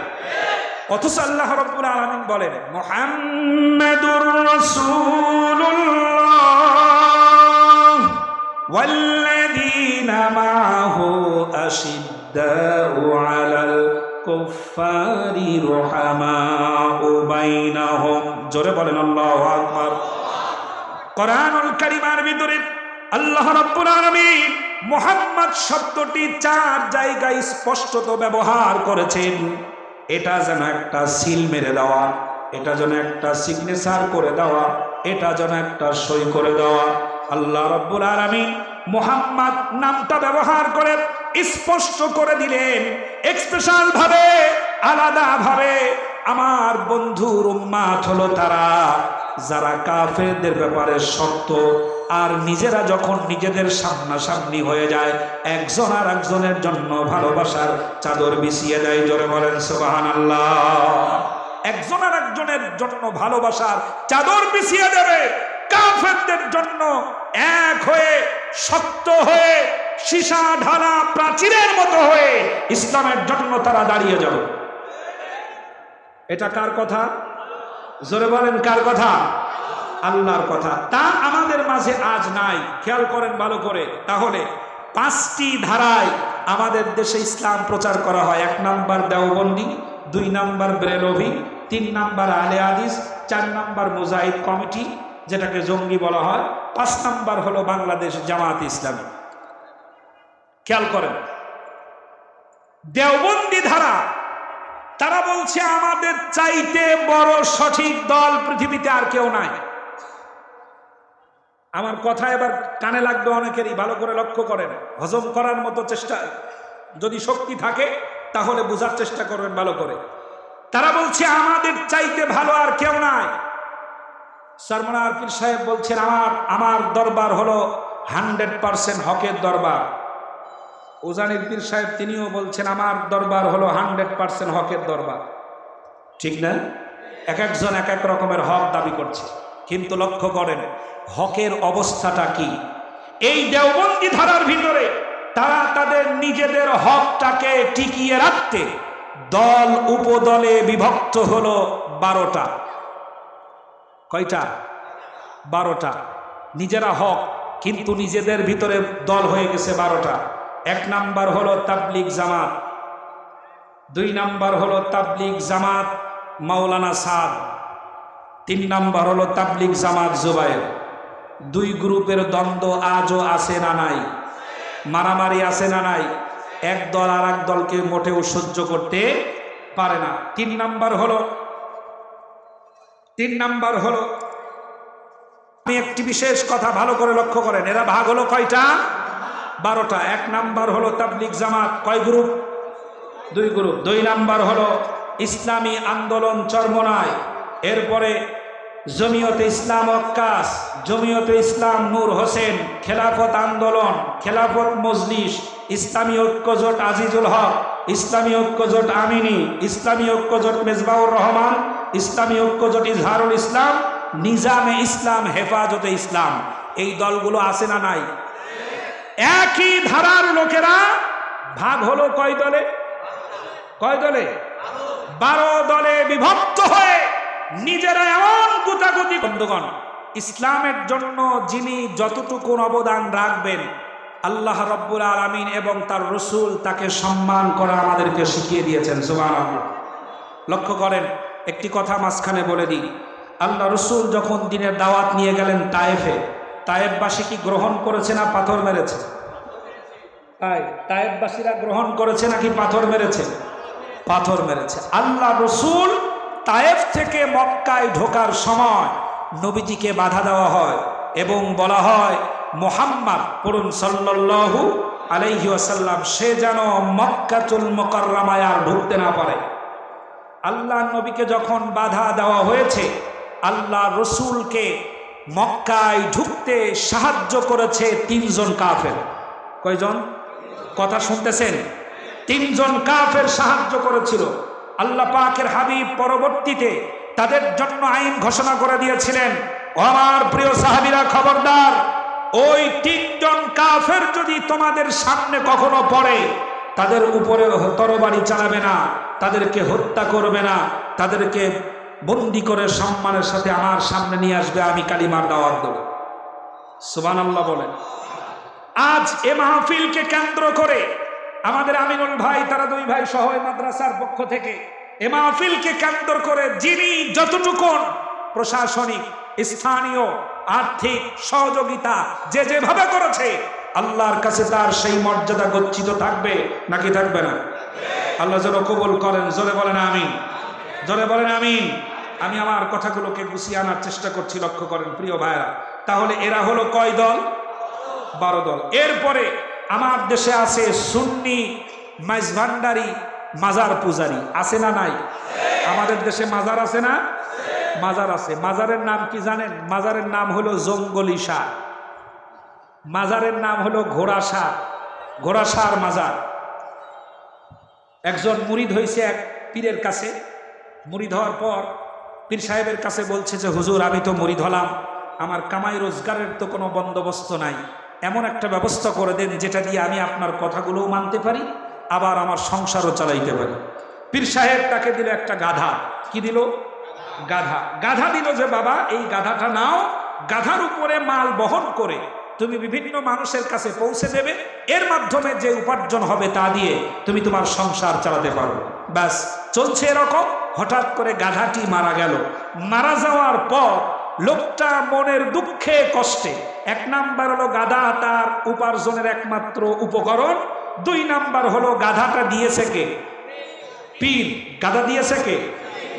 [SPEAKER 1] অথচ আল্লাহ রাব্বুল আলামিন বলেন মুহাম্মাদুর রাসূলুল্লাহ ওয়াল্লাযীনা মাআহু আশিদ্দাউ আলাল কুফফারি রুহামাউ বাইনাহুম। জোরে বলেন আল্লাহু আকবার। কোরআনুল কারীমের ভিতরে আল্লাহ রাব্বুল আলামিন মুহাম্মদ শব্দটি 4 জায়গায় স্পষ্টত ব্যবহার করেছেন। এটা যেন একটা সিল মেরে দেওয়া, এটা যেন একটা সিগনেচার করে দেওয়া, এটা যেন একটা সই করে দেওয়া। আল্লাহ রাব্বুল আলামিন মুহাম্মদ নামটা ব্যবহার করে স্পষ্ট করে দিলেন, স্পেশাল ভাবে, আলাদা ভাবে। আমার বন্ধুর উম্মাত হলো তারা যারা কাফেরদের ব্যাপারে শক্ত, আর নিজেরা যখন নিজেদের সামনাসামনি হয়ে যায় একজন আর একজনের জন্য ভালোবাসার চাদর বিছিয়ে দেয়। জোরে বলেন সুবহানাল্লাহ। একজন আর একজনের জন্য ভালোবাসার চাদর বিছিয়ে দেবে, কাফেরদের জন্য এক হয়ে শক্ত হয়ে সীসা ঢালা প্রাচীরের মতো হয়ে ইসলামের জন্য তারা দাঁড়িয়ে যাবে। এটা কার কথা? জোরে বলেন কার কথা? আল্লাহর কথা। তা আমাদের মাঝে আজ নাই, খেয়াল করেন ভালো করে। তাহলে 5টি ধারায় আমাদের দেশে ইসলাম প্রচার করা হয়। 1 number Deobandi, 2 number Barelvi, 3 number আহলে হাদিস, 4 নাম্বার মুজাহিদ কমিটি যেটাকে জঙ্গি বলা হয়, 5 নাম্বার হলো বাংলাদেশ জামাত ইসলামী। খেয়াল করেন, দেওবন্দি ধারা তারা বলছে আমাদের চাইতে বড় সঠিক দল পৃথিবীতে আর কেউ নাই। আমার কথা এবার কানে লাগবে অনেকেরই, ভালো করে লক্ষ্য করেন, হজম করার মতো চেষ্টা যদি শক্তি থাকে তাহলে বোঝার চেষ্টা করবেন ভালো করে। তারা বলছে আমাদের চাইতে ভালো আর কেউ নাই। সরমনার পীর সাহেব বলছেন আমার দরবার হলো 100% হকের দরবার। উজানির পীর সাহেব তিনিও বলছেন আমার দরবার হলো 100% হকের দরবার। ঠিক না? এক একজন এক এক রকমের হক দাবি করছে, কিন্তু লক্ষ্য করেন হকের অবস্থাটা কি। এই দেওবন্দি ধারার ভিতরে তারা তাদের নিজেদের হকটাকে টিকিয়ে রাখতে দল উপদলে বিভক্ত হলো 12টা। কয়টা? 12টা। নিজেরা হক, কিন্তু নিজেদের ভিতরে দল হয়ে গেছে 12টা। 1 নাম্বার হলো তাবলিগ জামাত, 2 নাম্বার হলো তাবলিগ জামাত মাওলানা সাদ, 3 নাম্বার হলো তাবলিগ জামাত জুবায়ের। 2 গ্রুপের দ্বন্দ্ব আজও আছে না নাই? মারামারি আছে না নাই? এক দল আর এক দলকে মোটেও সহ্য করতে পারে না। 3 নাম্বার হলো আমি একটি বিশেষ কথা ভালো করে লক্ষ্য করেন, এরা ভাগ হলো কয়টা? 12টা। 1 নাম্বার হলো তাবলিগ জামাত, কয় গ্রুপ? 2 গ্রুপ। 2 নাম্বার হলো ইসলামী আন্দোলন চরমনায়, এরপরে জমিয়তে ইসলাম ওয়াক্কাস, জমিয়তে ইসলাম নূর হোসেন, খেলাফত আন্দোলন, খেলাফত মজলিস, ইসলামী ঐক্যজোট আজিজুল হক, ইসলামী ঐক্যজোট আমিনী, ইসলামী ঐক্যজোট মেজবাউর রহমান, ইসলামী ঐক্যজোট ইজহারুল ইসলাম, নিজামে ইসলাম, হেফাজতে ইসলাম। এই দলগুলো আছে না নাই? একই ধারার লোকেরা ভাগ হলো কয় দলে? কয় দলে? 12 দলে বিভক্ত হয়ে নিজেরা এমন গুতাগুতি। বন্ধুগণ, ইসলামের জন্য যিনি যতটুকু অবদান রাখবেন আল্লাহ রাব্বুল আলামিন এবং তার রাসূল তাকে সম্মান করা আমাদেরকে শিখিয়ে দিয়েছেন। সুবহানাল্লাহ। লক্ষ্য করেন, একটি কথা মাঝখানে বলে দিই, আল্লাহ রাসূল যখন দিনের দাওয়াত নিয়ে গেলেন তায়েফে, তায়েফবাসী কি গ্রহণ করেছে না পাথর মেরেছে? তায়েফবাসীরা গ্রহণ করেছে নাকি পাথর মেরেছে? পাথর মেরেছে। আল্লাহ রাসূল তায়েফ থেকে মক্কায় ঢোকার সময় নবীজিকে বাধা দেওয়া হয় এবং বলা হয় মুহাম্মদ পড়ুন সাল্লাল্লাহু আলাইহি ওয়াসাল্লাম সে যেন মক্কাতুল মুকাররমায় আর ঢুকতে না পারে। আল্লাহ নবীকে যখন বাধা দেওয়া হয়েছে, আল্লাহ রসুলকে মক্কায় ঢুকতে সাহায্য করেছে 3 জন কাফের। কয়জন? কথা শুনতেছেন? 3 জন কাফের সাহায্য করেছিল। আল্লাহ পাকের হাবিব পরবর্তীতে তাদের জন্য আইন ঘোষণা করে দিয়েছিলেন, ও আমার প্রিয় সাহাবীরা খবরদার, ওই 3 জন কাফের যদি তোমাদের সামনে কখনো পড়ে, তাদের উপরে তরবারি চালাবে না, তাদেরকে হত্যা করবে না, তাদেরকে বন্দি করে সম্মানের সাথে আমার সামনে নিয়ে আসবে, আমি কালিমার দাওয়াত দেব। সুবহানাল্লাহ বলেন। আজ এ মাহফিলকে কেন্দ্র করে আমাদের আমিনুল ভাই, তারা 2 ভাই সহ মাদ্রাসার পক্ষ থেকে এ মাহফিলকে কেন্দ্র করে যিনি যতটুকু প্রশাসনিক, স্থানীয়, আর্থিক সহযোগিতা যে যেভাবে করেছে, আল্লাহর কাছে তার সেই মর্যাদা গচ্ছিত থাকবে নাকি থাকবে না? আল্লাহ যেন কবুল করেন। জোরে বলেন আমিন, জোরে বলেন আমিন। আমি আমার কথাগুলোকে গুছিয়ে আনার চেষ্টা করছি, লক্ষ্য করেন প্রিয় ভাইরা। তাহলে এরা হলো কয় দল? 12 দল। এরপরে আমার দেশে আছে সুন্নি মাইজভান্ডারি মাজার পূজারি, আছে না নাই? আমাদের দেশে মাজার আছে না? মাজার আছে। মাজারের নাম কি জানেন? মাজারের নাম হলো জঙ্গলি শাহ, মাজারের নাম হলো ঘোড়াশাহ, ঘোড়াশার মাজার। একজন মুরিদ হয়েছে এক পীরের কাছে। মুরিদ হওয়ার পর পীর সাহেবের কাছে বলছে যে হুজুর, আমি তো মুরিদ হলাম, আমার কামাই রোজগারের তো কোনো বন্দোবস্ত নাই, এমন একটা ব্যবস্থা করে দেন যেটা দিয়ে আমি আপনার কথাগুলোও মানতে পারি, আবার আমার সংসারও চালাইতে পারি। পীর সাহেব তাকে দিল একটা গাধা। কি দিল? গাধা। গাধা দিল যে বাবা, এই গাধাটা নাও, গাধার উপরে মাল বহন করে তুমি বিভিন্ন মানুষের কাছে পৌঁছে দেবে, এর মাধ্যমে যে উপার্জন হবে তা দিয়ে তুমি তোমার সংসার চালাতে পারো। ব্যাস চলছে এরকম। হঠাৎ করে গাধাটি মারা গেল। মারা যাওয়ার পর লোকটা মনের দুঃখে কষ্টে, 1 নাম্বার হলো গাধা তার উপার্জনের একমাত্র উপকরণ, 2 নাম্বার হলো গাধাটা দিয়েছে কে? পীর। গাধা দিয়েছে কে?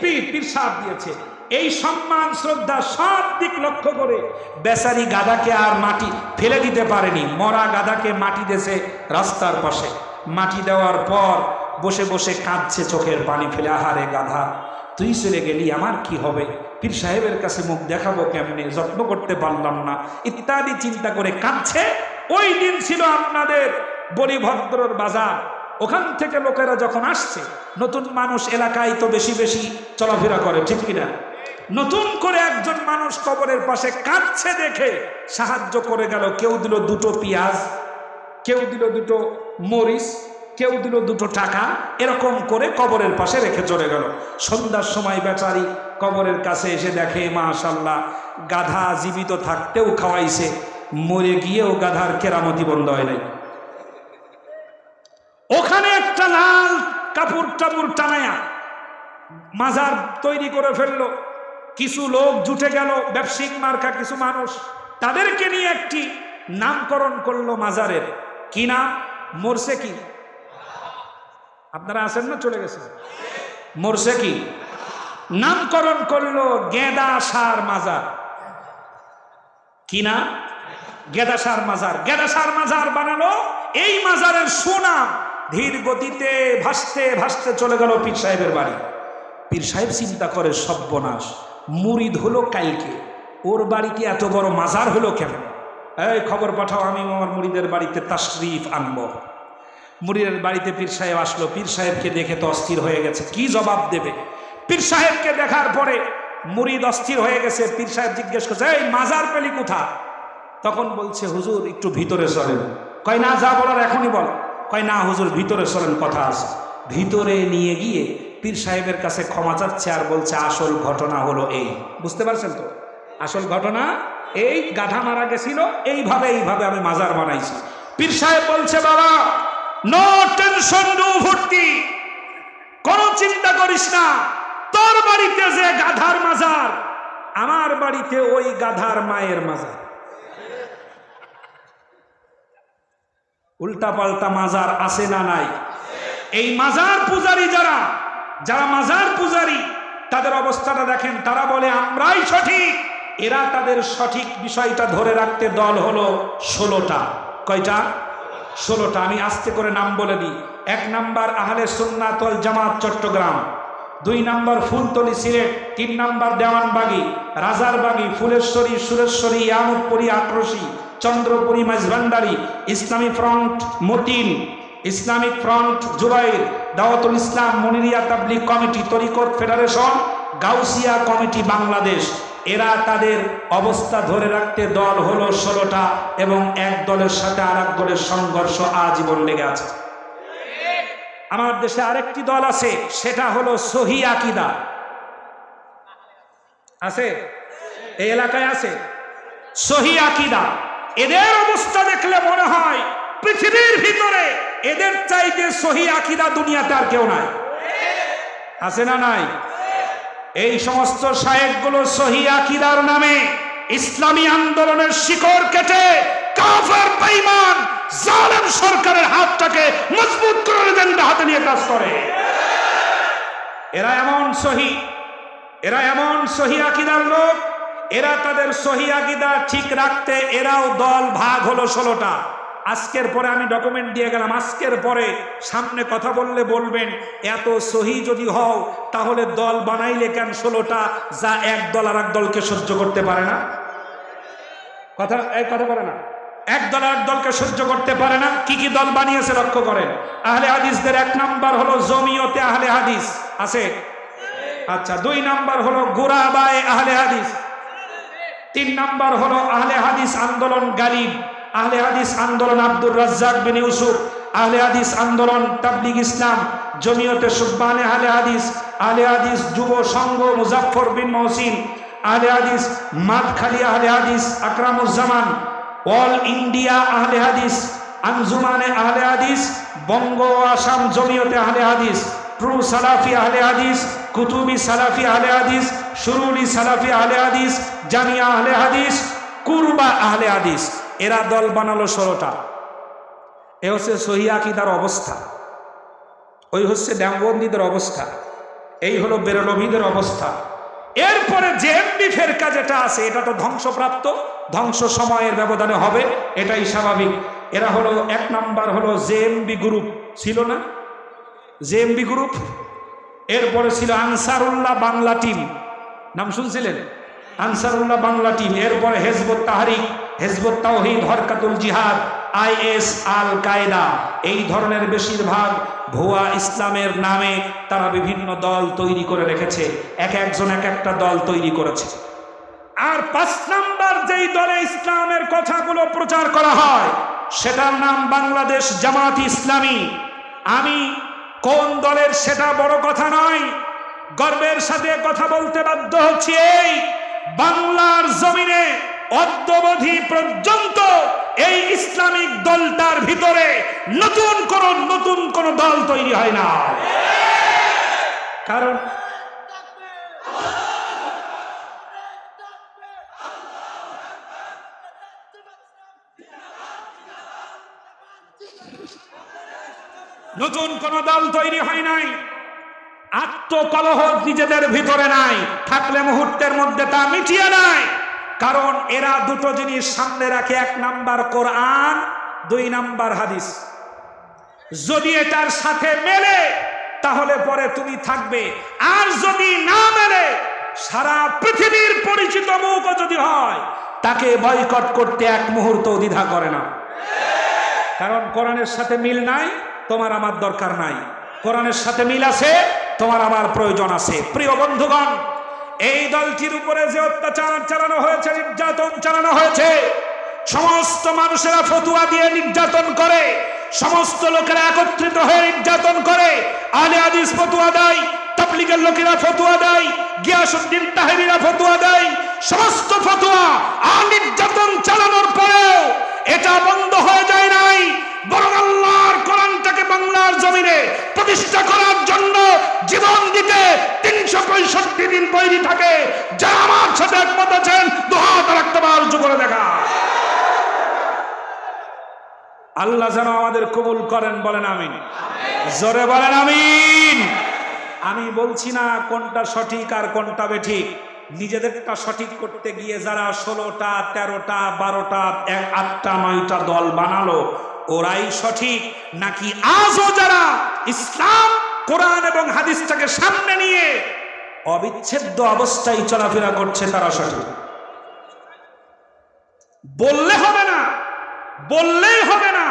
[SPEAKER 1] পীর। পীর সাহেব দিয়েছে। এই সম্মান শ্রদ্ধা সব দিক লক্ষ্য করে বেচারি গাধাকে আর মাটি ফেলে দিতে পারেনি। মরা গাধাকে মাটি দিয়েছে রাস্তার পাশে। মাটি দেওয়ার পর বসে বসে কাঁদছে, চোখের পানি ফেলে, আহারে গাধা তুই চলে গেলি, আমার কি হবে? পীর সাহেবের কাছে মুখ দেখাবো কেমনে, যত্ন করতে পারলাম না, ইত্যাদি চিন্তা করে কাঁদছে। ওই দিন ছিল আপনাদের বলিভদ্রর বাজার। ওখান থেকে লোকেরা যখন আসছে, নতুন মানুষ এলাকায় তো বেশি বেশি চলাফেরা করে, ঠিক কিনা? নতুন করে একজন মানুষ কবরের পাশে কাঁদছে দেখে সাহায্য করে গেল। কেউ দিল 2টো পেঁয়াজ, কেউ দিল 2টো মরিচ, কেউ দিল 2টো টাকা, এরকম করে কবরের পাশে রেখে চলে গেল। সন্ধ্যার সময় বেচারি কবরের কাছে এসে দেখে মাশাআল্লাহ, গাধা জীবিত থাকতেও খাওয়াইছে, মরে গিয়েও গাধার কেরামতি বন্ধ হয় নাই। ওখানে একটা লাল কাপড় টাপুর টানায়া মাজার তৈরি করে ফেললো। কিছু লোক জুটে গেল, ব্যবসায়িক মার্কা কিছু মানুষ, তাদেরকে নিয়ে একটি নামকরণ করলো মাজারের। কি নাম? মরছে কি? আপনারা আছেন না? চলে গেছে। মরছে কি? নামকরণ করলো গেদাসার মাজার। কি না? গেদাসার মাজার। গেদাসার মাজার বানালো। এই মাজারের সুনাম ধীর গতিতে ভাসতে ভাসতে চলে গেল পীর সাহেবের বাড়ি। পীর সাহেব চিন্তা করে, সর্বনাশ, মুরিদ হলো কালকে, ওর বাড়িতে এত বড় মাজার হলো কেন? এই খবর পাঠাও, আমি আমার মুরিদের বাড়িতে তাশরিফ আনবো। মুরিদের বাড়িতে পীর সাহেব আসলো। পীর সাহেবকে দেখে তো অস্থির হয়ে গেছে, কি জবাব দেবে? পীর সাহেবকে দেখার পরে মুরিদ অস্থির হয়ে গেছে। পীর সাহেব জিজ্ঞেস করছে, এই মাজার পেলি কোথা? তখন বলছে, হুজুর একটু ভিতরে চলেন। কয় না, যা বলার এখনই বল। কয় না হুজুর, ভিতরে চলেন, কথা আছে। ভিতরে নিয়ে গিয়ে পীর সাহেবের কাছে ক্ষমা চাচ্ছে আর বলছে, আসল ঘটনা হলো এই। বুঝতে পারছেন তো? আসল ঘটনা এই, গাধা মারা গেছিল, এইভাবে আমি মাজার বানাইছি। পীর সাহেব বলছে, বাবা নো টেনশন, নো ভর্তি, কোন চিন্তা করিস না। তোর বাড়িতে যে গাধার মাজার, আমার বাড়িতে ওই গাধার মায়ের মাজার। উল্টা পাল্টা মাজার আছে না নাই? এই মাজার পূজারী যারা মাজার পূজারী, তাদের অবস্থাটা দেখেন। তারা বলে আমরাই সঠিক। এরা তাদের সঠিক বিষয়টা ধরে রাখতে দল হলো 16টা। কয়টা? 16টা। আমি আস্তে করে নাম বলে দিই। 1 নাম্বার আহলে সুন্নাত ওয়াল জামাত চট্টগ্রাম, 2 নম্বর ফুলতলি সিলেট, 3 নম্বর Dewanbagi, রাজারবাগি, Phuleshwari, Sureshwari, ইয়ামতপুরী, Atroshi, Chandrapuri, Maizbhandari, Islami front Matin, Islamic front Jubair, Dawatul Islam, Muniria Tablig committee, Tariqat federation, Gausia committee Bangladesh. এরা তাদের অবস্থা ধরে রাখতে দল হলো 16টা এবং এক দলের সাথে আর এক দলের সংঘর্ষ আজীবন লেগে আছে। আমার দেশে আরেকটি দল আছে, সেটা হলো সহি আকীদা। আছে? এই এলাকায় আছে সহি আকীদা। এদের অবস্থা দেখলে মনে হয় পৃথিবীর ভিতরে এদের চাইতে সহি আকীদা দুনিয়াতে আর কেউ নাই। আছে না নাই? এই সমস্ত শায়েখগুলো সহি আকীদার নামে ইসলামী আন্দোলনের শিকড় কেটে কাফের বেঈমান জালেম সরকারের হাতটাকে মজবুত করে দেন, হাতে নিয়ে কাজ করে। এরা এমন সহি আকীদার লোক, এরা তাদের সহি আকীদা ঠিক রাখতে এরাও দল ভাগ হলো 16টা। আজকের পরে আমি ডকুমেন্ট দিয়ে গেলাম, আজকের পরে সামনে কথা বললে বলবেন এত সহি যদি হও তাহলে দল বানাইলে কেন 16টা, যা এক দল আর এক দলকে সহ্য করতে পারে না। কথা বলে না, এক দল আর এক দলকে সহ্য করতে পারে না। কি কি দল বানিয়েছে লক্ষ্য করেন। আহলে হাদিসদের 1 নাম্বার হলো জমিয়তে আহলে হাদিস, আছে? আচ্ছা। 2 নাম্বার হলো গুরাবায়ে আহলে হাদিস। 3 নাম্বার হলো আহলে হাদিস আন্দোলন গালিব, আহলে হাদিস আন্দোলন আব্দুর রাজ্জাক বিন ইউসুফ, আহলে হাদিস আন্দোলন তাবলিগ ইসলাম, জমিয়তে সুবহানে আহলে হাদিস যুব সংঘ মুজাফফর বিন মহসিন, আহলে হাদিস মাদখালী, আহলে হাদিস আকরামুজ্জামান, অল ইন্ডিয়া আহলে হাদিস, আঞ্জুমানে আহলে হাদিস, বঙ্গ ও আসাম জমিয়তে আহলে হাদিস, ট্রু সালাফি আহলে হাদিস, কুতুবি সালাফি আহলে হাদিস, শুরুলি সালাফি আহলে হাদিস, জামিয়া আহলে হাদিস, কুরবা আহলে হাদিস। এরা দল বানালো 16টা। এ হচ্ছে সহি আকীদার অবস্থা। ওই হচ্ছে দেওবন্দীদের অবস্থা। এই হলো বেরলভীদের অবস্থা। এরপরে জেএমবি ফেরকা যেটা আছে, এটা তো ধ্বংসপ্রাপ্ত, ধ্বংস সময়ের ব্যবধানে হবে, এটাই স্বাভাবিক। এরা হলো 1 নাম্বার হলো জেএমবি গ্রুপ, ছিল না জেএমবি গ্রুপ? এরপরে ছিল আনসারুল্লাহ বাংলা টিম, নাম শুনছিলেন? আনসারুল্লাহ বাংলা টিম। এরপরে হেজবুত তাহরিক, হেজবুত তাওহীদ, হরকাতুল জিহাদ, আইএস, আল কায়দা। এই ধরনের বেশিরভাগ ভুয়া ইসলামের নামে তারা বিভিন্ন দল তৈরি করে রেখেছে, একজন এক একটা দল তৈরি করেছে। আর 5 নাম্বার যেই দলে ইসলামের কথাগুলো প্রচার করা হয় সেটার নাম বাংলাদেশ জামাত ইসলামী। আমি কোন দলের সেটা বড় কথা নয়, গর্বের সাথে কথা বলতে বাধ্য হচ্ছি, এই বাংলার জমিনে অদ্যাবধি পর্যন্ত এই ইসলামিক দলটার ভিতরে নতুন কোন দল তৈরি হয় না। কারণ নতুন কোন দল তৈরি হয় নাই। আত্মকলহ নিজেদের ভিতরে নাই, থাকলে মুহূর্তের মধ্যে তা মিটিয়ে নাই। কারণ এরা দুটো জিনিস সামনে রাখে, 1 নাম্বার কোরআন, 2 নাম্বার হাদিস। যদি এটার সাথে মেলে তাহলে পরে তুমি থাকবে, আর যদি না মেলে সারা পৃথিবীর পরিচিত মুখও যদি হয় তাকে বয়কট করতে 1 মুহূর্ত দ্বিধা করে না। কারণ কোরআনের সাথে মিল নাই, তোমার আমার দরকার নাই। কোরআনের সাথে মিল আছে, তোমার আমার প্রয়োজন আছে। প্রিয় বন্ধুগণ, এই দলটির উপরে যে অত্যাচার চালানো হয়েছে, নির্যাতন চালানো হয়েছে, সমস্ত মানুষেরা ফতুয়া দিয়ে নির্যাতন করে, সমস্ত লোকেরা একত্রিত হয়ে নির্যাতন করে। আহলে হাদিস ফতুয়া দেয়, তাবলীগের লোকেরা ফতুয়া দেয়, গিয়াসউদ্দিন তাহেরিরা ফতুয়া দেয়, সমস্ত ফতুয়া আর নির্যাতন চালানোর পরেও এটা বন্ধ হয়ে যায় নাই, বরং আল্লাহর কোরআনটাকে বাংলার জমিনে প্রতিষ্ঠা করার জন্য জীবন দিতে 365 দিন তৈরি থাকে। যা আমার সাথে একমত আছেন, দুহাত রাখতে বাধ্য করে দেখা। আল্লাহ যেন আমাদের কবুল করেন, বলেন আমিন। জোরে বলেন আমিন। আমি বলছি না কোনটা সঠিক আর কোনটা বেঠিক, নিজেদেরটা সঠিক করতে গিয়ে যারা 16টা 13টা 12টা 8টা 9টা দল বানালো ওরাই সঠিক, নাকি আজও যারা ইসলাম কোরআন এবং হাদিসটাকে সামনে নিয়ে অবিচ্ছেদ্য অবস্থায় চলাফেরা করছে তারা সঠিক। বললে হবে না, বললেই হবে না,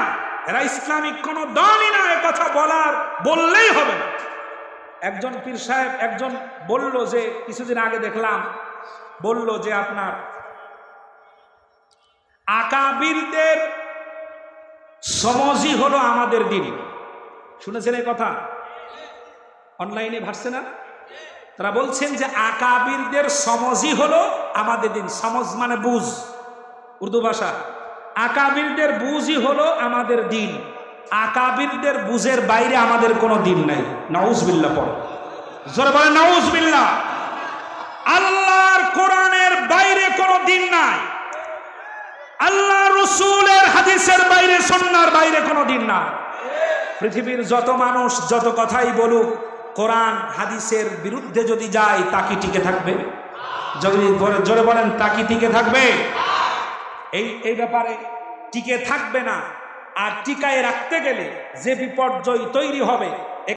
[SPEAKER 1] এরা ইসলামিক কোন দলই না, এ কথা বললেই হবে না। একজন পীর সাহেব একজন বলল যে, কিছুদিন আগে দেখলাম, বলল যে আপনার আকাবিরদের সমজি হলো আমাদের দিন। শুনেছেন এই কথা? অনলাইনে ভাসছে না? তারা বলছেন যে আকাবিরদের সমজি হলো আমাদের দিন। সমজ মানে বুঝ, উর্দু ভাষা। আকাবিরদের বুঝই হলো আমাদের দিন। আকাবিরদের বুঝের বাইরে আমাদের কোনো দিন নাই। নাউজুবিল্লাহ পড়ো, জোরে বলেন নাউজুবিল্লাহ। আল্লাহর কোরআনের বাইরে কোনো দিন নাই, আল্লাহ রসুলের হাদিসের বাইরে, সুন্নাহর বাইরে কোনো দিন নাই। পৃথিবীর যত মানুষ যত কথাই বলুক, কোরআন হাদিসের বিরুদ্ধে যদি যায় তা কি টিকে থাকবে? যদি জোরে বলেন, তা কি টিকে থাকবে? এই ব্যাপারে টিকে থাকবে না। আর টিকায় রাখতে গেলে যে বিপর্যয় তৈরি হবে